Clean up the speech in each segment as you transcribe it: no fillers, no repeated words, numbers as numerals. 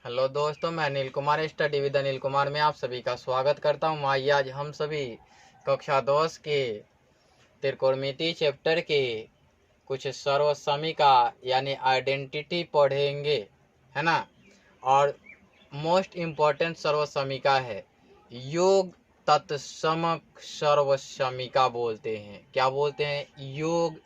Hello दोस्तों, मैं Anil Kumar study with Anil Kumar में आप सभी का स्वागत करता हूँ। आइए आज हम सभी कक्षा 10 के त्रिकोणमिति चैप्टर के कुछ सर्वसमीका यानी आइडेंटिटी पढ़ेंगे, है ना। और मोस्ट इम्पोर्टेंट सर्वसमीका है योग तत्समक सर्वसमीका बोलते हैं। क्या बोलते हैं? योग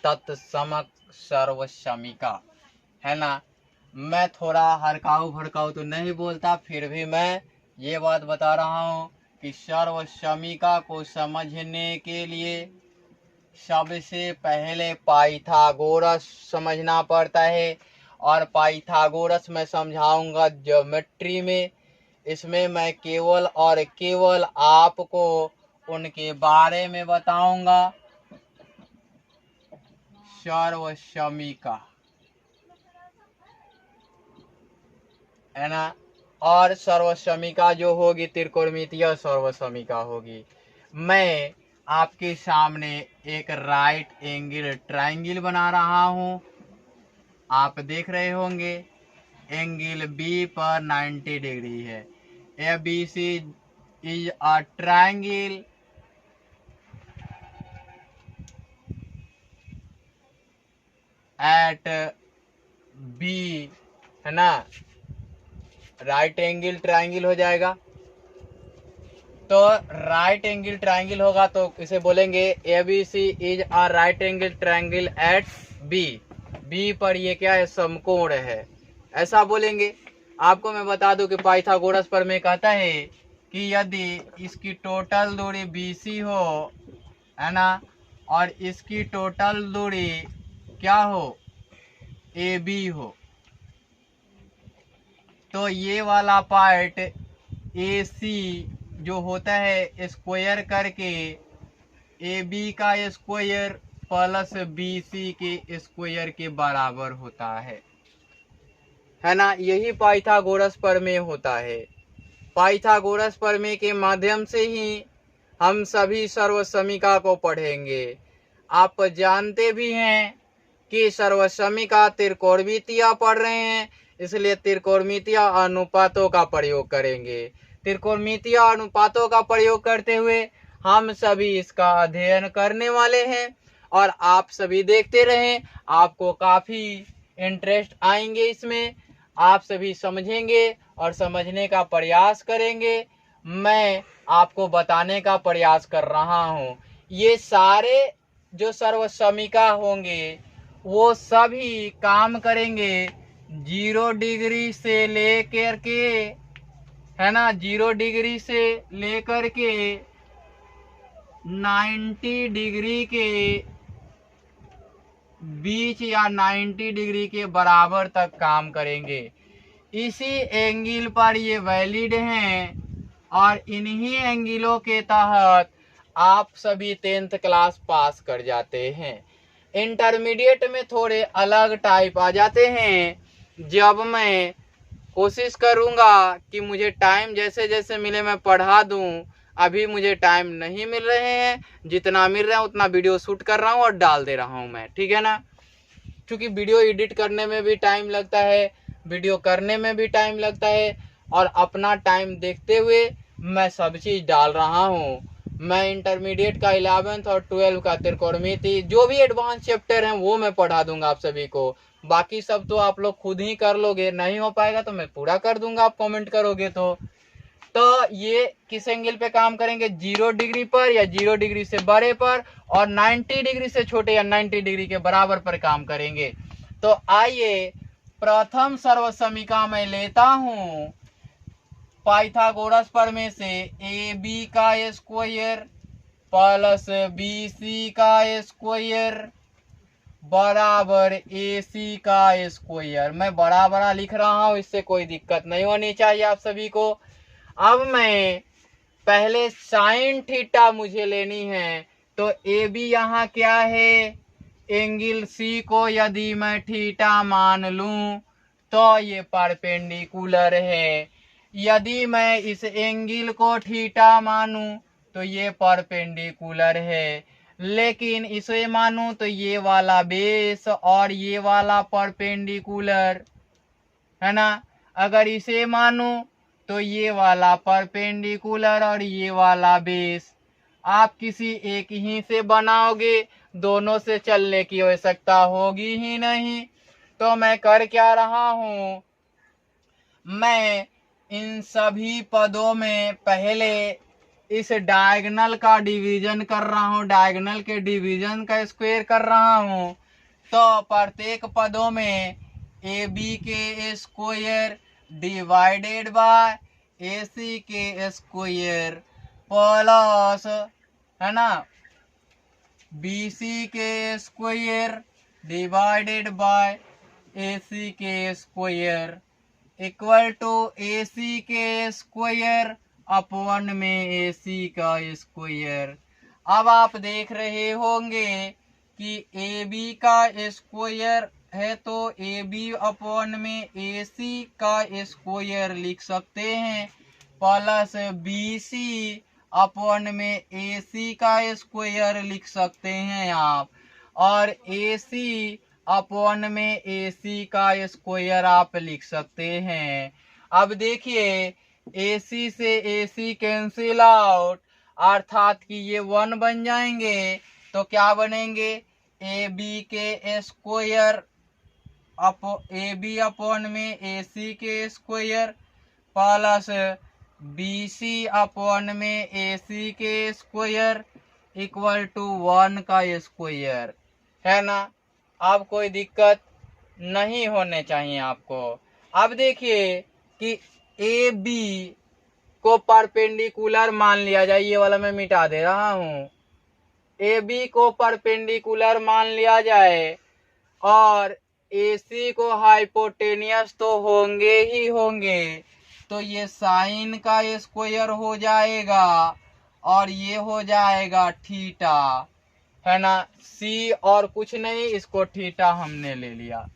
तत्समक सर्वसमीका, है ना। मैं थोड़ा हरकाऊ भड़काऊ तो नहीं बोलता, फिर भी मैं ये बात बता रहा हूँ कि सर्वसमीका को समझने के लिए सबसे पहले पाइथागोरस समझना पड़ता है। और पाइथागोरस मैं समझाऊंगा ज्योमेट्री में। इसमें मैं केवल और केवल आपको उनके बारे में बताऊंगा। सर्वसमीका, है ना। और सर्वसमीका जो होगी त्रिकोणमितीय सर्वसमीका होगी। मैं आपके सामने एक राइट एंगल ट्रायंगल बना रहा हूं, आप देख रहे होंगे। एंगल बी पर 90 डिग्री है। A B C is a triangle at B, है ना। राइट एंगल ट्रायंगल हो जाएगा। तो राइट एंगल ट्रायंगल होगा तो इसे बोलेंगे A B C is a right angle triangle at B. B पर ये क्या है? समकोण है, ऐसा बोलेंगे। आपको मैं बता दूं कि पाइथागोरस पर में कहता है कि यदि इसकी टोटल दूरी BC हो, है ना, और इसकी टोटल दूरी क्या हो? AB हो, तो ये वाला पार्ट AC जो होता है स्क्वायर करके AB का स्क्वायर प्लस BC के स्क्वायर के बराबर होता है ना। यही पाइथागोरस प्रमेय होता है। पाइथागोरस प्रमेय के माध्यम से ही हम सभी सर्वसमीका को पढ़ेंगे। आप जानते भी हैं कि सर्वसमीका त्रिकोणमितीय पढ़ रहे हैं, इसलिए त्रिकोणमितीय अनुपातों का प्रयोग करेंगे। त्रिकोणमितीय अनुपातों का प्रयोग करते हुए हम सभी इसका अध्ययन करने वाले हैं। और आप सभी देखते रहें, आपको काफी इंटरेस्ट आएंगे इसमें। आप सभी समझेंगे और समझने का प्रयास करेंगे। मैं आपको बताने का प्रयास कर रहा हूँ। ये सारे जो सर्वसमीका होंगे वो सभी काम करेंगे 0 डिग्री से लेकर के, है ना, 0 डिग्री से लेकर के 90 डिग्री के बीच या 90 डिग्री के बराबर तक काम करेंगे। इसी एंगल पर ये वैलिड हैं और इन्हीं एंगलों के तहत आप सभी 10th क्लास पास कर जाते हैं। इंटरमीडिएट में थोड़े अलग टाइप आ जाते हैं। जब मैं कोशिश करूंगा कि मुझे टाइम जैसे जैसे मिले मैं पढ़ा दूं। अभी मुझे टाइम नहीं मिल रहे हैं, जितना मिल रहा है उतना वीडियो शूट कर रहा हूं और डाल दे रहा हूं मैं, ठीक है ना। क्योंकि वीडियो एडिट करने में भी टाइम लगता है, वीडियो करने में भी टाइम लगता है, और अपना टाइम देखते हुए मैं सब चीज़ डाल रहा हूँ। मैं इंटरमीडिएट का 11th और 12 का त्रिकोणमिति जो भी एडवांस चैप्टर हैं वो मैं पढ़ा दूंगा आप सभी को। बाकी सब तो आप लोग खुद ही कर लोगे, नहीं हो पाएगा तो मैं पूरा कर दूंगा, आप कमेंट करोगे तो ये किस एंगल पे काम करेंगे? 0 डिग्री पर या 0 डिग्री से बड़े पर, और 90 डिग्री से छोटे या 90 डिग्री के बराबर पर काम करेंगे। तो आइए प्रथम सर्वसमीका मैं लेता हूं पाइथागोरस प्रमेय से AB का स्क्वायर प्लस BC का स्क्वायर बराबर AC का स्क्वायर। मैं बड़ा बड़ा लिख रहा हूं, इससे कोई दिक्कत नहीं होनी चाहिए आप सभी को। अब मैं पहले साइन थीटा मुझे लेनी है, तो AB यहाँ क्या है? एंगल C को यदि मैं थीटा मान लूं तो ये परपेंडिकुलर है। यदि मैं इस एंगल को थीटा मानूं तो ये परपेंडिकुलर है। लेकिन इसे मानूं तो ये वाला बेस और ये वाला परपेंडिकुलर, है ना। अगर इसे मानो तो ये वाला परपेंडिकुलर और ये वाला बेस। आप किसी एक ही से बनाओगे, दोनों से चलने की आवश्यकता होगी ही नहीं। तो मैं कर क्या रहा हूँ, मैं इन सभी पदों में पहले इस डायगोनल का डिवीजन कर रहा हूँ, डायगोनल के डिवीजन का स्क्वायर कर रहा हूँ। तो प्रत्येक पदों में ए बी के square divided by A C के स्क्वायर प्लस, है ना, बी सी के square divided by A C के square equal to A C के स्क्वायर अपॉन में ए सी का स्क्वायर। अब आप देख रहे होंगे कि ए बी का स्क्वायर है तो ए बी अपॉन में ए सी का स्क्वायर लिख सकते हैं, प्लस बी सी अपॉन में ए सी का स्क्वायर लिख सकते हैं आप, और ए सी अपॉन में ए सी का स्क्वायर आप लिख सकते हैं। अब देखिए ए सी से ए सी कैंसिल आउट, अर्थात कि ये 1 बन जाएंगे। तो क्या बनेंगे, ए बी के स्क्वायर ए बी अपॉन में ए सी के square plus B C upon में ए सी के स्क्वायर इक्वल टू 1 का स्क्वायर, है ना। अब कोई दिक्कत नहीं होने चाहिए आपको। अब देखिए कि ए बी को परपेंडिकुलर मान लिया जाए, ये वाला मैं मिटा दे रहा हूँ। ए बी को परपेंडिकुलर मान लिया जाए और ए सी को हाइपोटेनियस तो होंगे ही होंगे, तो ये साइन का स्क्वायर हो जाएगा और ये हो जाएगा थीटा, है ना। सी और कुछ नहीं, इसको थीटा हमने ले लिया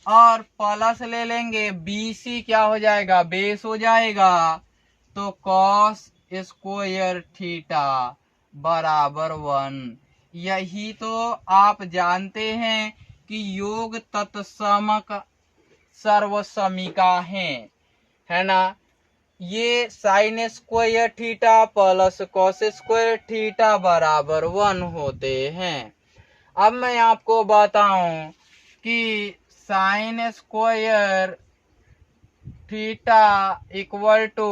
और प्लस ले लेंगे, बी सी क्या हो जाएगा, बेस हो जाएगा। तो कॉस स्क्वायर थीटा बराबर 1। यही तो आप जानते हैं कि योग तत्समक सर्वसमिका है ना। ये sine square theta plus cos square theta बराबर 1 होते हैं। अब मैं आपको बताऊं कि sine square theta equal to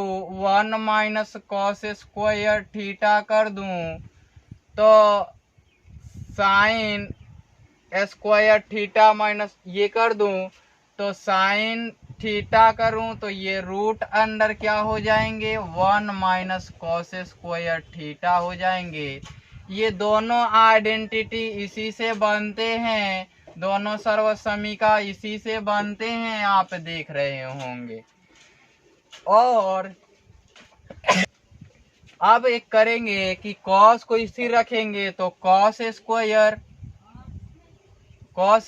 1 minus cos square theta कर दूं तो साइन स्क्वायर थीटा माइनस ये कर दूं तो साइन थीटा करूं तो ये रूट अंडर क्या हो जाएंगे, 1 माइनस कॉस स्क्वायर थीटा हो जाएंगे। ये दोनों आइडेंटिटी इसी से बनते हैं, दोनों सर्वसमिका इसी से बनते हैं, आप देख रहे होंगे। और अब एक करेंगे कि कॉस को स्थिर रखेंगे तो कॉस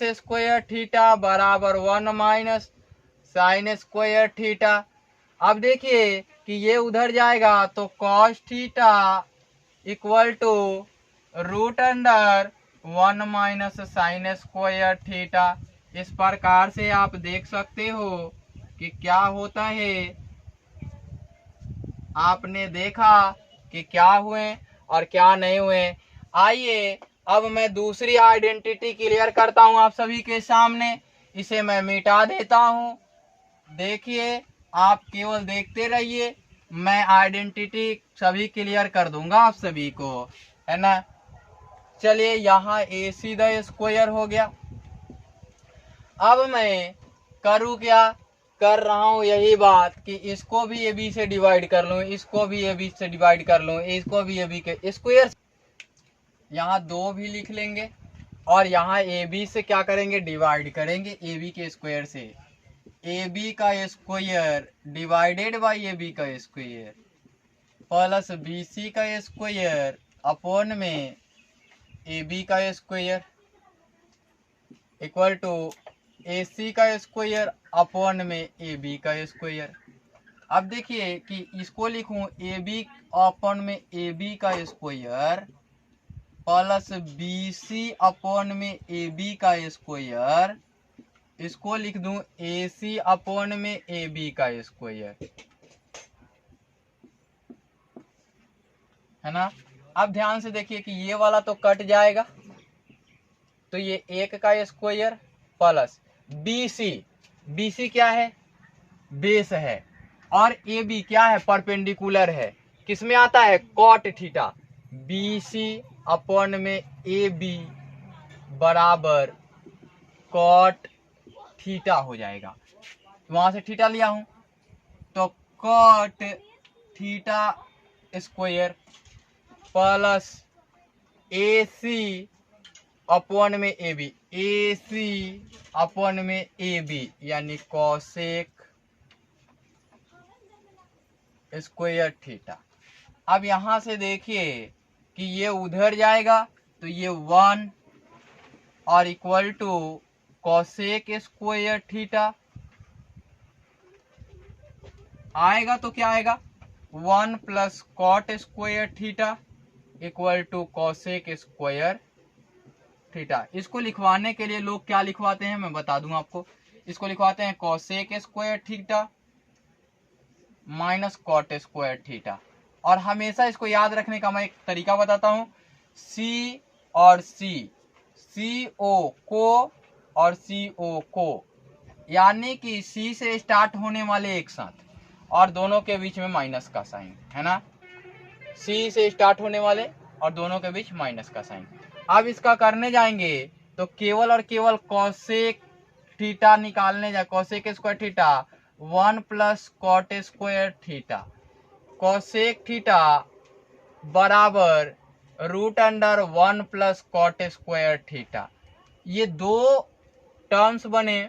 स्क्वायर थीटा बराबर 1 माइनस साइन स्क्वायर थीटा। अब देखिए कि ये उधर जाएगा तो cos theta equal to root under 1 minus sine square theta. इस प्रकार से आप देख सकते हो कि क्या होता है। आपने देखा कि क्या हुए और क्या नहीं हुए। आइए अब मैं दूसरी आइडेंटिटी क्लियर करता हूं आप सभी के सामने। इसे मैं मिटा देता हूं। देखिए आप केवल देखते रहिए, मैं आइडेंटिटी सभी क्लियर कर दूंगा आप सभी को, है ना। चलिए यहाँ ए सी द स्क्वायर हो गया। अब मैं करूँ क्या, कर रहा हूँ यही बात कि इसको भी ए बी से डिवाइड कर लूँ, इसको भी ए बी से डिवाइड कर लूँ, इसको भी ए बी के स्क्वायर, यहाँ 2 भी लिख लेंगे और यहाँ ए बी से क्या करेंगे, डिवाइड करेंगे ए बी के स्क्वायर से। ए बी का square divided by A B का स्क्वायर प्लस बी सी का स्क्वायर अपॉन में ए बी का square equal to A C का स्क्वायर अपॉन में ए बी का स्क्वायर। अब देखिए कि इसको लिखूं ए बी अपॉन में ए बी का square plus B C upon में ए बी का स्क्वायर इसको लिख दूं AC अपॉन में AB का स्क्वायर, है ना। अब ध्यान से देखिए कि ये वाला तो कट जाएगा, तो ये 1 का स्क्वायर प्लस BC क्या है, बेस है, और AB क्या है, परपेंडिकुलर है, किसमें आता है, कॉट थीटा। BC अपॉन में AB बराबर कॉट थीटा हो जाएगा। वहां से थीटा लिया हूं तो cot theta square plus AC upon में AC अपॉन में AB यानी कॉसेक स्क्वायर थीटा। अब यहां से देखिए कि ये उधर जाएगा तो ये 1 और equal to cosec square theta आएगा, तो क्या आएगा, 1 plus cot square theta equal to cosec square theta. इसको लिखवाने के लिए लोग क्या लिखवाते हैं मैं बता दूं आपको, इसको लिखवाते हैं cosec square theta minus cot square theta. और हमेशा इसको याद रखने का मैं एक तरीका बताता हूं, C और C, CO को और CO को, यानी कि C से स्टार्ट होने वाले एक साथ और दोनों के बीच में माइनस का साइन, है ना। C से स्टार्ट होने वाले और दोनों के बीच माइनस का साइन। अब इसका करने जाएंगे तो केवल और केवल कॉसेक थीटा निकालने जाए, cosec square theta 1 plus cot square theta, cosec theta बराबर root under 1 plus cot square theta. ये दो टर्म्स बने,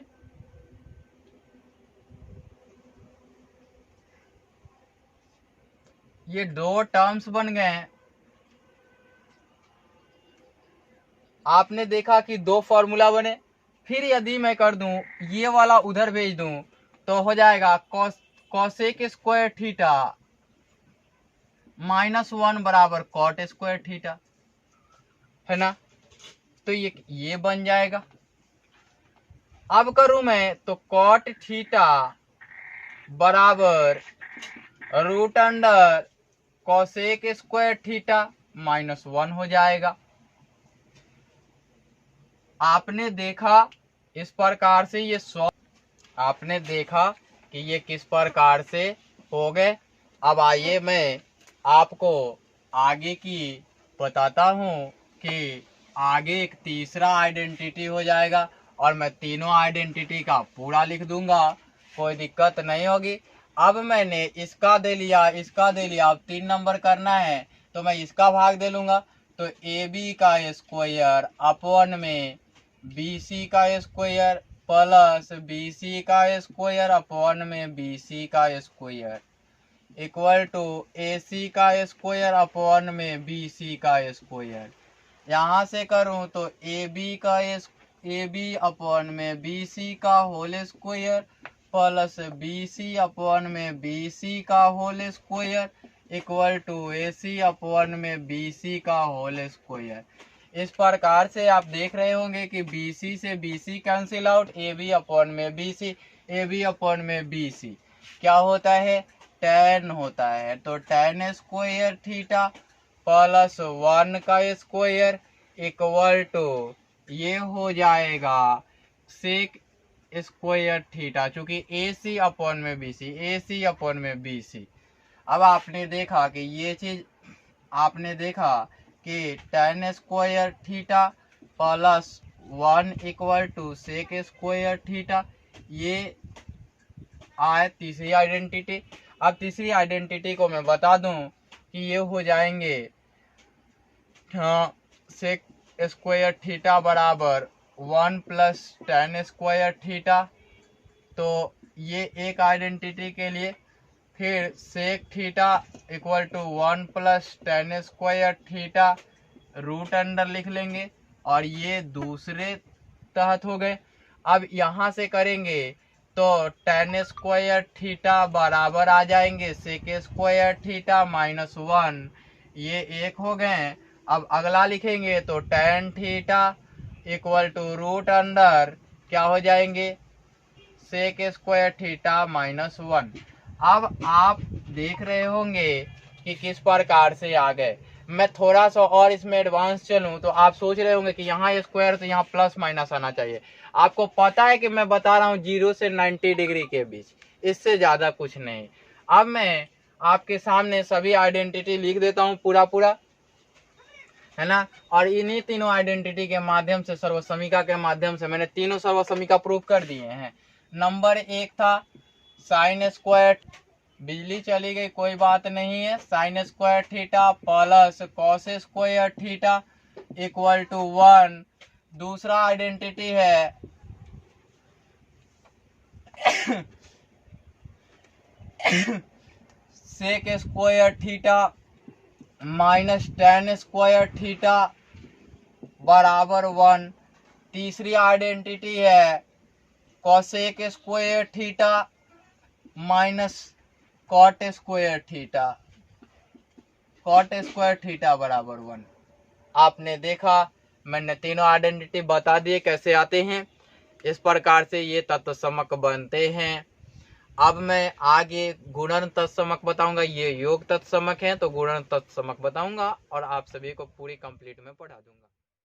ये दो टर्म्स बन गए। आपने देखा कि दो फॉर्मूला बने। फिर यदि मैं कर दूं ये वाला उधर भेज दूं तो हो जाएगा कॉसेक स्क्वायर थीटा -1 बराबर कॉट स्क्वायर थीटा, है ना। तो ये बन जाएगा। अब करूं मैं तो कॉट थीटा बराबर root under cosec square theta -1 हो जाएगा। आपने देखा इस प्रकार से ये आपने देखा कि ये किस प्रकार से हो गए। अब आइए मैं आपको आगे की बताता हूँ कि आगे एक तीसरा आइडेंटिटी हो जाएगा और मैं तीनों आइडेंटिटी का पूरा लिख दूंगा, कोई दिक्कत नहीं होगी। अब मैंने इसका दे लिया, इसका दे लिया, अब 3 नंबर करना है तो मैं इसका भाग दे लूंगा, तो AB का स्क्वायर अपॉन में BC का स्क्वायर प्लस BC का स्क्वायर अपॉन में BC का स्क्वायर इक्वल टू AC का स्क्वायर अपॉन में BC का स्क्वायर। यहाँ से करूँ तो AB अपॉन में BC का whole square plus BC upon में BC का whole square equal to AC upon में BC का होल स्क्वायर। इस प्रकार से आप देख रहे होंगे कि BC से BC cancel out, AB upon में BC, AB अपॉन में BC क्या होता है, tan होता है। तो tan स्क्वायर थीटा प्लस 1 का स्क्वायर इक्वल टू ये हो जाएगा सेक स्क्वायर थीटा, चूंकि AC अपॉन में BC, AC अपॉन में BC। अब आपने देखा कि ये चीज आपने देखा कि tan square theta plus 1 equal to sec square theta, ये आए तीसरी आइडेंटिटी। अब तीसरी आइडेंटिटी को मैं बता दूं कि ये हो जाएंगे सेक स्क्वायर थीटा बराबर 1 प्लस tan स्क्वायर थीटा, तो ये एक आइडेंटिटी के लिए। फिर sec theta equal to 1 plus tan square theta root under लिख लेंगे, और ये दूसरे तहत हो गए। अब यहाँ से करेंगे तो tan स्क्वायर थीटा बराबर आ जाएंगे सेक स्क्वायर थीटा -1, ये एक हो गए। अब अगला लिखेंगे तो tan theta equal to root under क्या हो जाएंगे सेक स्क्वायर थीटा माइनस 1। अब आप देख रहे होंगे कि किस प्रकार से आ गए। मैं थोड़ा सा और इसमें एडवांस चलूं तो आप सोच रहे होंगे कि यहाँ स्क्वायर तो यहाँ प्लस माइनस आना चाहिए। आपको पता है कि मैं बता रहा हूँ 0 से 90 डिग्री के बीच, इससे ज्यादा कुछ नहीं। अब मैं आपके सामने सभी आइडेंटिटी लिख देता हूँ पूरा, है ना। और इन्हीं तीनों आइडेंटिटी के माध्यम से, सर्वसमीका के माध्यम से मैंने तीनों सर्वसमीका प्रूव कर दिए हैं। नंबर 1 था साइन स्क्वायर, बिजली चली गई कोई बात नहीं है, sine square theta plus cos square theta equal to 1। दूसरा आइडेंटिटी है sec square theta minus tan square theta बराबर 1। तीसरी आइडेंटिटी है cosec square theta minus cot square theta, cot square theta बराबर 1। आपने देखा, मैंने तीनों आइडेंटिटी बता दिए कैसे आते हैं। इस प्रकार से ये तत्समक बनते हैं। अब मैं आगे गुणन तत्समक बताऊंगा। ये योग तत्समक है तो गुणन तत्समक बताऊंगा और आप सभी को पूरी कंप्लीट में पढ़ा दूंगा।